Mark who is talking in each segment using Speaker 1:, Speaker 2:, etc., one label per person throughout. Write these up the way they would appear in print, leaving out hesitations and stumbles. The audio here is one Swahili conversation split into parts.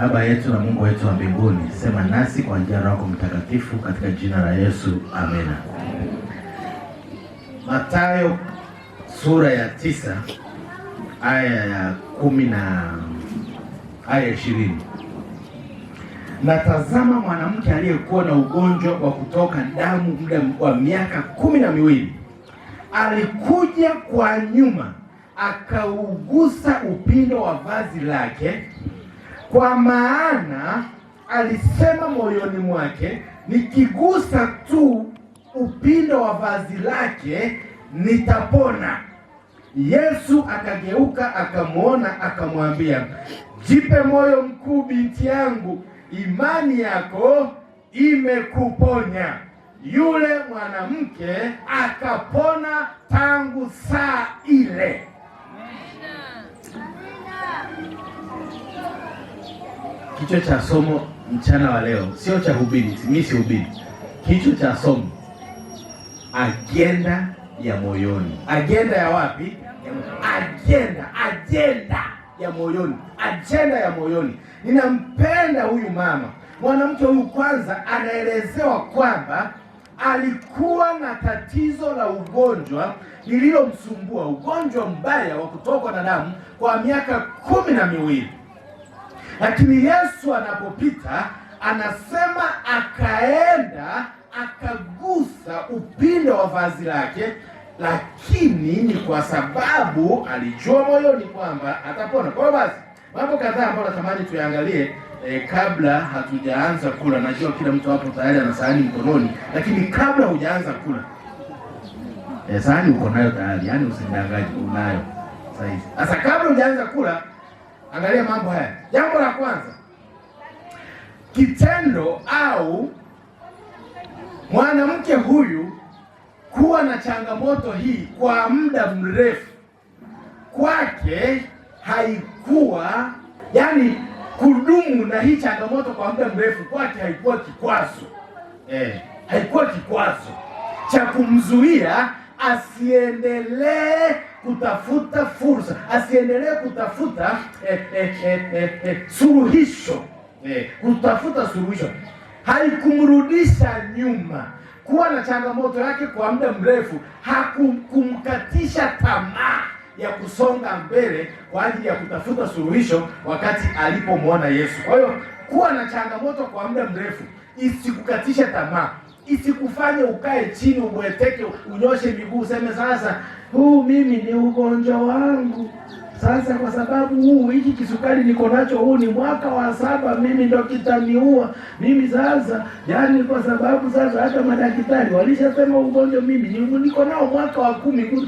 Speaker 1: Baba yetu na Mungu wetu wa mbinguni, sema nasi kwa njia ya Roho Mtakatifu katika jina la Yesu. Amina. Mathayo sura ya 9 aya ya 10 na aya 20. Na tazama, mwanamke aliyekuwa na ugonjwa wa kutoka damu muda wa miaka 12 alikuja kwa nyuma, akaugusa upindo wa vazi lake, kwa maana alisema moyoni mwake, nikigusa tu upindo wa vazi lake nitapona. Yesu akageuka akamwona, akamwambia, jipe moyo mkuu, binti yangu, imani yako imekuponya. Yule mwanamke akapona tangu saa ile. Kichwa cha somo mchana wa leo sio cha hubiri, mimi si hubiri. Kichwa cha somo, agenda ya moyoni. Agenda ya wapi? Agenda ya moyoni. Agenda ya moyoni. Ninampenda huyu mama. Mwanamke huyu kwanza anaelezewa kwamba alikuwa na tatizo la ugonjwa lililomsumbua, ugonjwa mbaya wa kutokwa na damu kwa miaka 12. Lakini Yesu anapopita anasema akaenda akagusa upindo wa vazi lake, lakini ni kwa sababu alijua moyoni kwamba atapona. Kwa basi mambo kadhaa ambayo natamani tuyaangalie kabla hatujaanza kula. Najua kila mtu hapo tayari ana sahani mkononi, lakini kabla hujaanza kula, sahani uko nayo tayari, yani usidanganye, unayo sasa. Sasa kabla hujaanza kula, angalia mambo haya. Jambo la kwanza, kitendo au mwanamke huyu kuwa na changamoto hii kwa muda mrefu, kwake haikuwa, yani kudumu na hii changamoto kwa muda mrefu kwake haikuwa kikwazo. Haikuwa kikwazo cha kumzuia asiendelee kutafuta fursa, asiendelee kutafuta suluhisho. Kutafuta suluhisho haikumrudisha nyuma. Kuwa na changamoto yake kwa muda mrefu hakumkatisha tamaa ya kusonga mbele kwa ajili ya kutafuta suluhisho wakati alipomwona Yesu. Kwa hiyo kuwa na changamoto kwa muda mrefu isikukatisha tamaa, isikufanye ukae chini, ubweteke, unyoshe miguu, useme sasa mimi ni ugonjwa wangu. Sasa kwa sababu hiki kisukari niko nacho, ni mwaka wa 7, mimi ndo kitaniua. Mimi sasa, yani kwa sababu sasa hata madaktari walishasema ugonjwa mimi niko nao mwaka wa 10.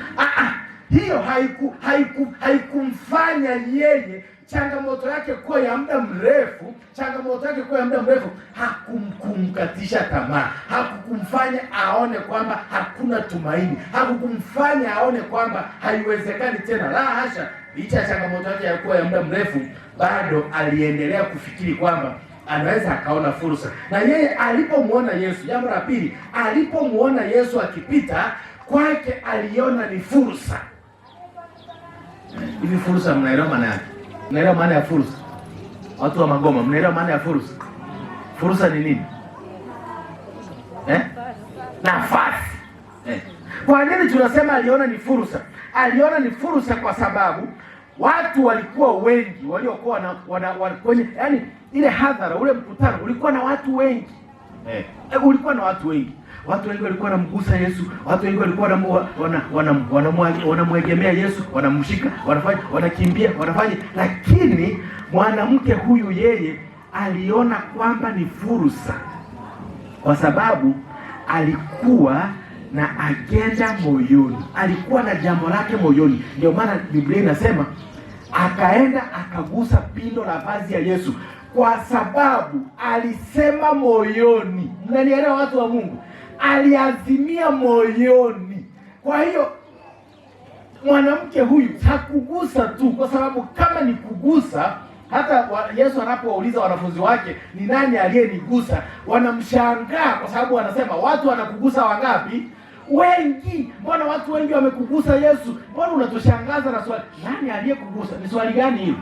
Speaker 1: Hiyo haikumfanya yeye changamoto yake kuwa ya muda mrefu. Changamoto yake kuwa ya muda mrefu hakumkatisha tamaa, hakukumfanya aone kwamba hakuna tumaini, hakukumfanya aone kwamba haiwezekani tena. La hasha, licha ya changamoto yake ya kuwa ya muda mrefu, bado aliendelea kufikiri kwamba anaweza akaona fursa. Na yeye alipomwona Yesu, jambo la pili, alipomwona Yesu akipita, kwake aliona ni fursa. Hivi fursa mnaelewa maana yake? Mnaelewa maana ya fursa? Watu wa Magoma, mnaelewa maana ya fursa? Fursa ni nini? Nafasi. Kwa nini tunasema aliona ni fursa? Aliona ni fursa kwa sababu watu walikuwa wengi waliokuwa kwenye, yani ile hadhara, ule mkutano ulikuwa na watu wengi. Ulikuwa na watu wengi. Watu wengi walikuwa wanamgusa Yesu, watu wengi walikuwa wanamwegemea Yesu, wanamshika, wanafanya, wanakimbia, wanafanya. Lakini mwanamke huyu yeye aliona kwamba ni fursa, kwa sababu alikuwa na agenda moyoni, alikuwa na jambo lake moyoni. Ndio maana Biblia inasema akaenda akagusa pindo la vazi ya Yesu, kwa sababu alisema moyoni. Mnanielewa watu wa Mungu? Aliazimia moyoni. Kwa hiyo mwanamke huyu hakugusa tu, kwa sababu kama ni kugusa, hata Yesu anapowauliza wanafunzi wake ni nani aliyenigusa, wanamshangaa kwa sababu wanasema watu wanakugusa wangapi? Wengi. Mbona watu wengi wamekugusa Yesu? Mbona unatushangaza na swali nani aliyekugusa? Ni swali gani hilo?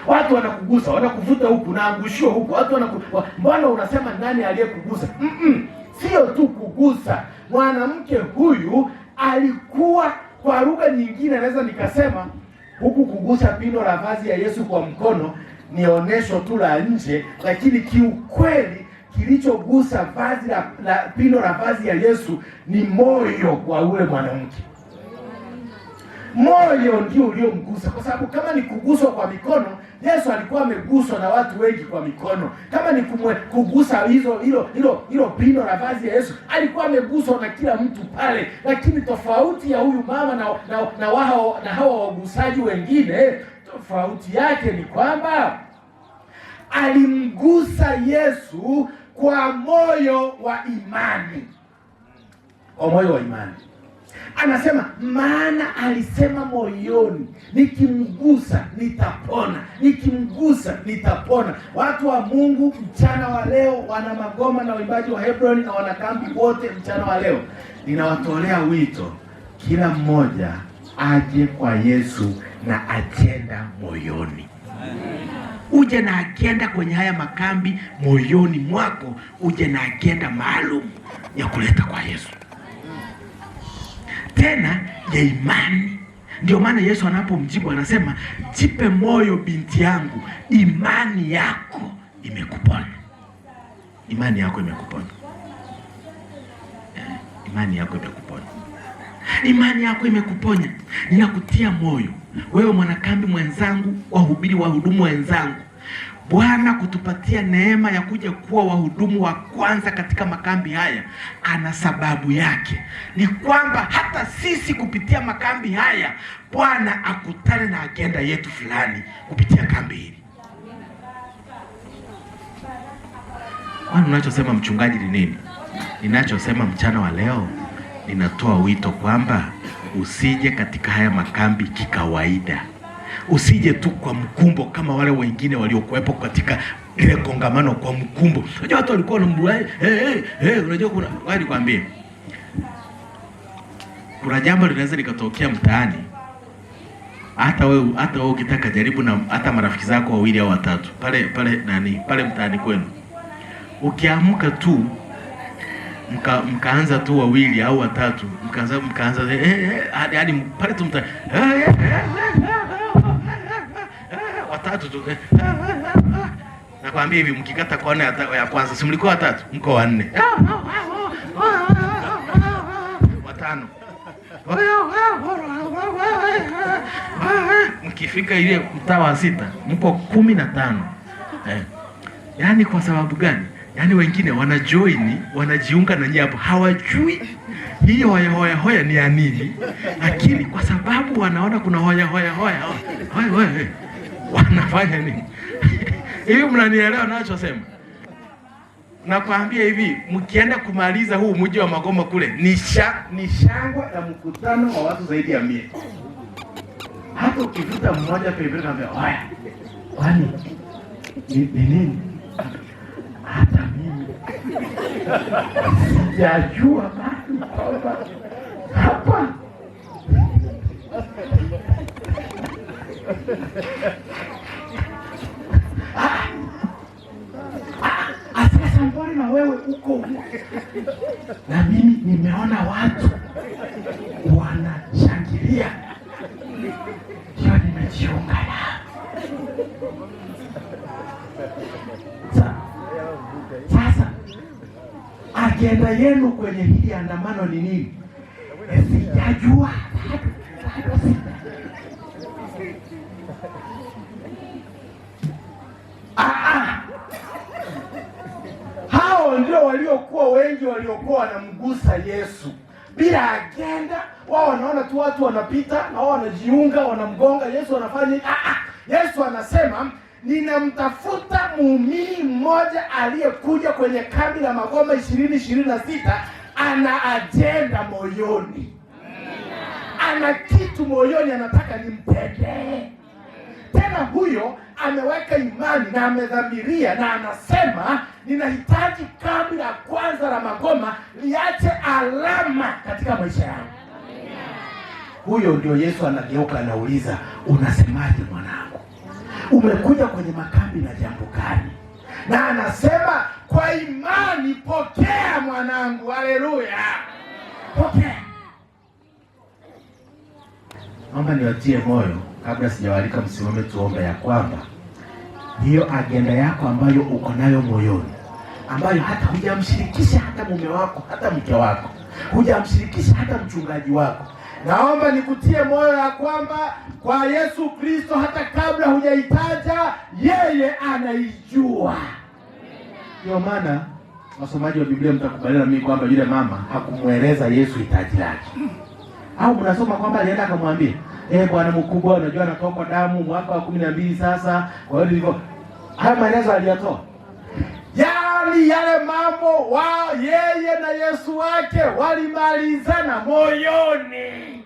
Speaker 1: Watu wanakugusa, wanakuvuta huku, naangushwa huku, watu mbona unasema nani aliyekugusa? Sio tu kugusa. Mwanamke huyu alikuwa, kwa lugha nyingine naweza nikasema, huku kugusa pindo la vazi ya Yesu kwa mkono ni onesho tu la nje, lakini kiukweli kilichogusa vazi la pindo la vazi ya Yesu ni moyo wa ule mwanamke. Moyo ndio uliomgusa, kwa sababu kama ni kuguswa kwa mikono, Yesu alikuwa ameguswa na watu wengi kwa mikono. Kama ni kugusa hilo pindo la vazi ya Yesu, alikuwa ameguswa na kila mtu pale. Lakini tofauti ya huyu mama na hawa wagusaji wengine, tofauti yake ni kwamba alimgusa Yesu kwa moyo wa imani. Kwa moyo wa imani. Anasema maana alisema moyoni, nikimgusa nitapona, nikimgusa nitapona. Watu wa Mungu mchana wa leo, wana magoma na waimbaji wa Hebroni na wanakambi wote mchana wa leo, ninawatolea wito kila mmoja aje kwa Yesu na ajenda moyoni. Uje na agenda kwenye haya makambi moyoni mwako, uje na agenda maalum ya kuleta kwa Yesu, tena ya imani. Ndio maana Yesu anapomjibu anasema, jipe moyo binti yangu, imani yako imekuponya. Imani yako imekuponya. Imani yako imekuponya. Imani yako imekuponya. Ninakutia moyo wewe mwanakambi mwenzangu, wahubiri, wahudumu wenzangu, Bwana kutupatia neema ya kuja kuwa wahudumu wa kwanza katika makambi haya ana sababu yake. Ni kwamba hata sisi kupitia makambi haya Bwana akutane na agenda yetu fulani kupitia kambi hili. Kwani unachosema mchungaji ni nini? Ninachosema mchana wa leo, ninatoa wito kwamba usije katika haya makambi kikawaida. Usije tu kwa mkumbo kama wale wengine waliokuwepo katika ile kongamano kwa mkumbo. Unajua watu walikuwa wanambuai, unajua kuna wali kwambie. Kuna jambo linaweza likatokea mtaani. Hata wewe ukitaka jaribu na hata marafiki zako wawili au watatu. Pale mtaani kwenu. Ukiamka tu mkaanza tu wawili au watatu, mkaanza hadi pale tu mtaani. Watatu tu. Nakwambia hivi, mkikata kona ya kwanza, si mlikuwa watatu, mko wanne. Watano. Mkifika ile mtaa wa sita, mko 15. Yaani kwa sababu gani? Yaani wengine wanajiunga na nyinyi hapo. Hawajui hiyo hoya ni ya nini. Lakini kwa sababu wanaona kuna hoya. Wanafanya nini? Hivi mnanielewa ninachosema? Nakwambia hivi, mkienda kumaliza huu mji wa Magoma kule, ni shangwe na mkutano wa watu zaidi ya 100. Hata ukivuta mmoja pembeni na haya. Kwani ni nini? Hata mimi sijajua bado hapa. Sasa mbona na wewe uko na mimi nimeona watu wanashangilia, hiyo nimejiunga nao. Sasa agenda yenu kwenye hili andamano ni nini? Sijajua. Hao ndio waliokuwa wengi, waliokuwa wanamgusa Yesu bila agenda. Wao wanaona tu watu wanapita na wao wanajiunga, wanamgonga Yesu, wanafanya. Yesu anasema, ninamtafuta muumini mmoja aliyekuja kwenye kambi la Magoma 2026, ana agenda moyoni. Ana kitu moyoni anataka nimpende. Tena huyo ameweka imani na amedhamiria na anasema, ninahitaji kambi la kwanza la Magoma liache alama katika maisha yangu. Huyo ndio Yesu anageuka, anauliza, unasemaje mwanangu? umekuja kwenye makambi na jambo gani? Na anasema kwa imani pokea mwanangu. Haleluya, pokea. Naomba niwatie moyo kabla sijawalika msimame tuombe, ya kwamba hiyo agenda yako ambayo uko nayo moyoni, ambayo hata hujamshirikisha hata mume wako, hata mke wako, hujamshirikisha hata mchungaji wako, naomba nikutie moyo ya kwamba kwa Yesu Kristo hata kabla hujaitaja, yeye anaijua. Ndio maana wasomaji wa Biblia mtakubaliana na mimi kwamba yule mama hakumweleza Yesu hitaji lake. Au mnasoma kwamba alienda akamwambia, bwana mkubwa, unajua natokwa damu mwaka wa 12 sasa, kwa hiyo ndivyo. Haya maelezo aliyatoa. Yaani yale mambo yeye na Yesu wake walimalizana moyoni.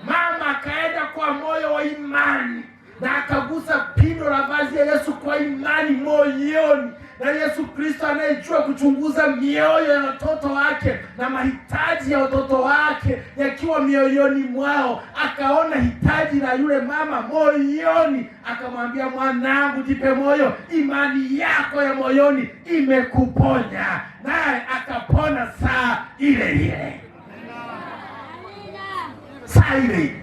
Speaker 1: Mama akaenda kwa moyo wa imani na akagusa pindo la vazi ya Yesu kwa imani moyoni. Na Yesu Kristo anayejua kuchunguza mioyo ya watoto wake na mahitaji ya watoto wake yakiwa mioyoni mwao, akaona hitaji la yule mama moyoni, akamwambia, mwanangu, jipe moyo, imani yako ya moyoni imekuponya. Naye akapona saa ile ile. Saa ile,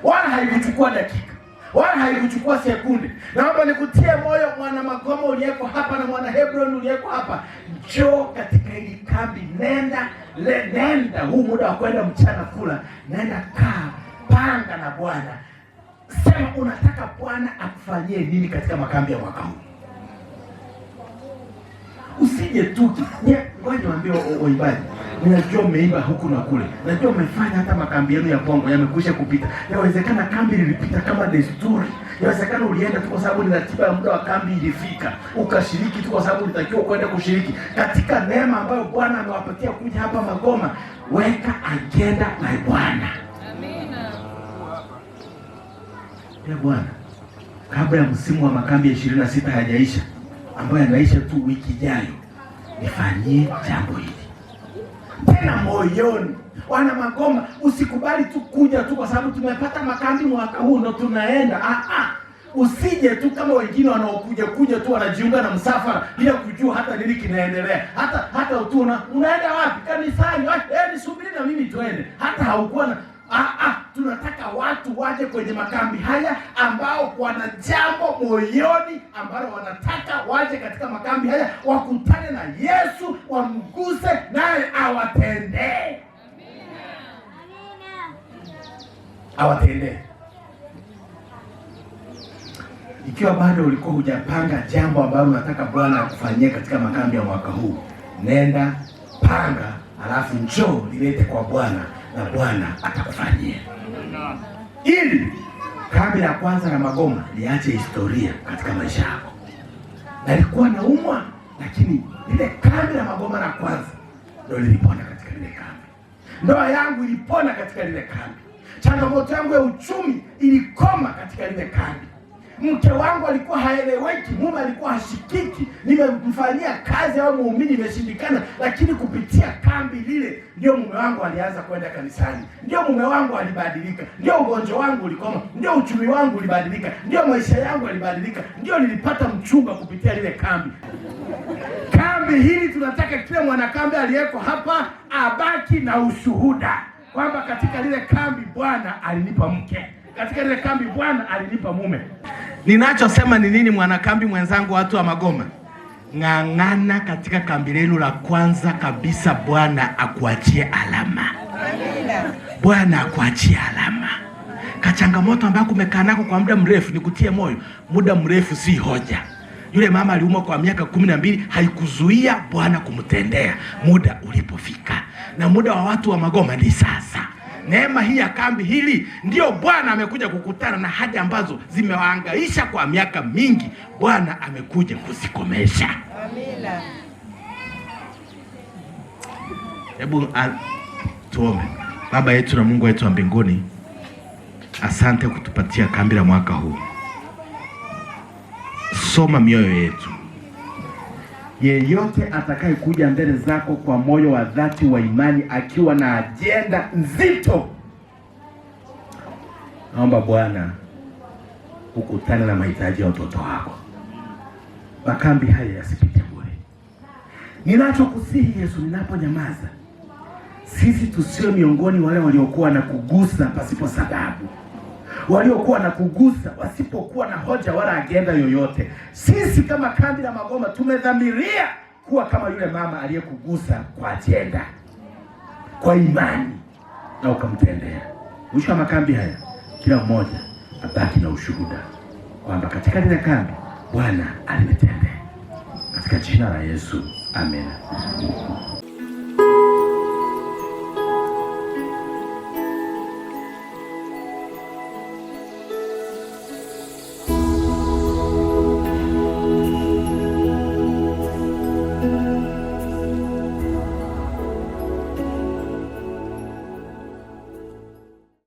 Speaker 1: wala haikuchukua dakika, wala haikuchukua sekunde. Naomba nikutie moyo, mwana Magoma uliyeko hapa na mwana Hebron uliyeko hapa, njoo katika hili kambi. Nenda huu muda wa kwenda mchana kula, nenda kaa, panga na Bwana. Sema unataka Bwana akufanyie nini katika makambi ya mwaka huu. Usije tu ngoja niwaambie waimbaji, unajua umeiba huku na kule, najua umefanya hata makambi yenu ya Bongo yamekwisha kupita. Yawezekana kambi lilipita kama desturi, yawezekana ulienda tu kwa sababu ni ratiba ya muda wa kambi ilifika, ukashiriki tu kwa sababu ulitakiwa kwenda kushiriki katika neema ambayo Bwana amewapatia kuja hapa Magoma. Weka agenda na Bwana. Amina. Bwana, kabla ya msimu wa makambi ya 26 hajaisha, ambayo yanaisha tu wiki ijayo, nifanyie jambo hili tena moyoni. Wana Magoma, usikubali tu kuja tu kwa sababu tumepata makambi mwaka huu ndo tunaenda. Usije tu kama wengine wanaokuja tu wanajiunga na msafara bila kujua hata nini kinaendelea. Hata unaenda wapi? Kanisani. Nisubiri na mimi tuende. Hata haukuwa na tunataka watu waje kwenye makambi haya ambao wana jambo moyoni ambalo wanataka waje katika makambi haya, wakutane na Yesu, wamguse naye awatendee. Awatendee. Ikiwa bado ulikuwa hujapanga jambo ambalo unataka Bwana akufanyie katika makambi ya mwaka huu, nenda panga, alafu njoo lilete kwa Bwana na Bwana atakufanyia. Ili kambi la kwanza la Magoma liache historia katika maisha yako. Nalikuwa naumwa, lakini ile kambi la Magoma la kwanza ndio lilipona katika ile kambi. Ndoa yangu ilipona katika ile kambi. Changamoto yangu ya uchumi ilikoma katika ile kambi. Mke wangu alikuwa haeleweki, mume alikuwa hashikiki, nimemfanyia kazi au muumini imeshindikana, lakini kupitia kambi lile ndio mume wangu alianza kwenda kanisani, ndio mume wangu alibadilika, ndio ugonjwa wangu ulikoma, ndio uchumi wangu ulibadilika, ndio maisha yangu yalibadilika, ndio nilipata mchumba kupitia lile kambi. Kambi hili tunataka kila mwanakambi aliyeko hapa abaki na ushuhuda kwamba katika lile kambi Bwana alinipa mke, katika lile kambi Bwana alinipa mume. Ninachosema ni nini, mwanakambi mwenzangu, watu wa Magoma? Ng'ang'ana katika kambi lenu la kwanza kabisa, Bwana akuachie alama. Bwana akuachie alama. Kachangamoto ambako umekaa nako kwa muda mrefu, nikutie moyo, muda mrefu si hoja. Yule mama aliumwa kwa miaka 12, haikuzuia Bwana kumtendea muda ulipofika. Na muda wa watu wa Magoma ni sasa. Neema hii ya kambi hili ndio Bwana amekuja kukutana na haja ambazo zimewahangaisha kwa miaka mingi. Bwana amekuja kuzikomesha. Amina. Hebu tuombe. Baba yetu na Mungu wetu wa mbinguni, asante kutupatia kambi la mwaka huu. Soma mioyo yetu. Yeyote atakaye kuja mbele zako kwa moyo wa dhati wa imani akiwa na ajenda nzito, naomba Bwana ukutane na mahitaji ya watoto wako. Makambi haya yasipite bure. Ninachokusihi Yesu, ninaponyamaza, sisi tusiwe miongoni wale waliokuwa na kugusa pasipo sababu, waliokuwa na kugusa wasipokuwa na hoja wala agenda yoyote. Sisi kama kambi la Magoma tumedhamiria kuwa kama yule mama aliyekugusa kwa agenda, kwa imani, na ukamtendea. Mwisho wa makambi haya, kila mmoja abaki na ushuhuda kwamba katika lile kambi Bwana alinitendea. Katika jina la Yesu, amen.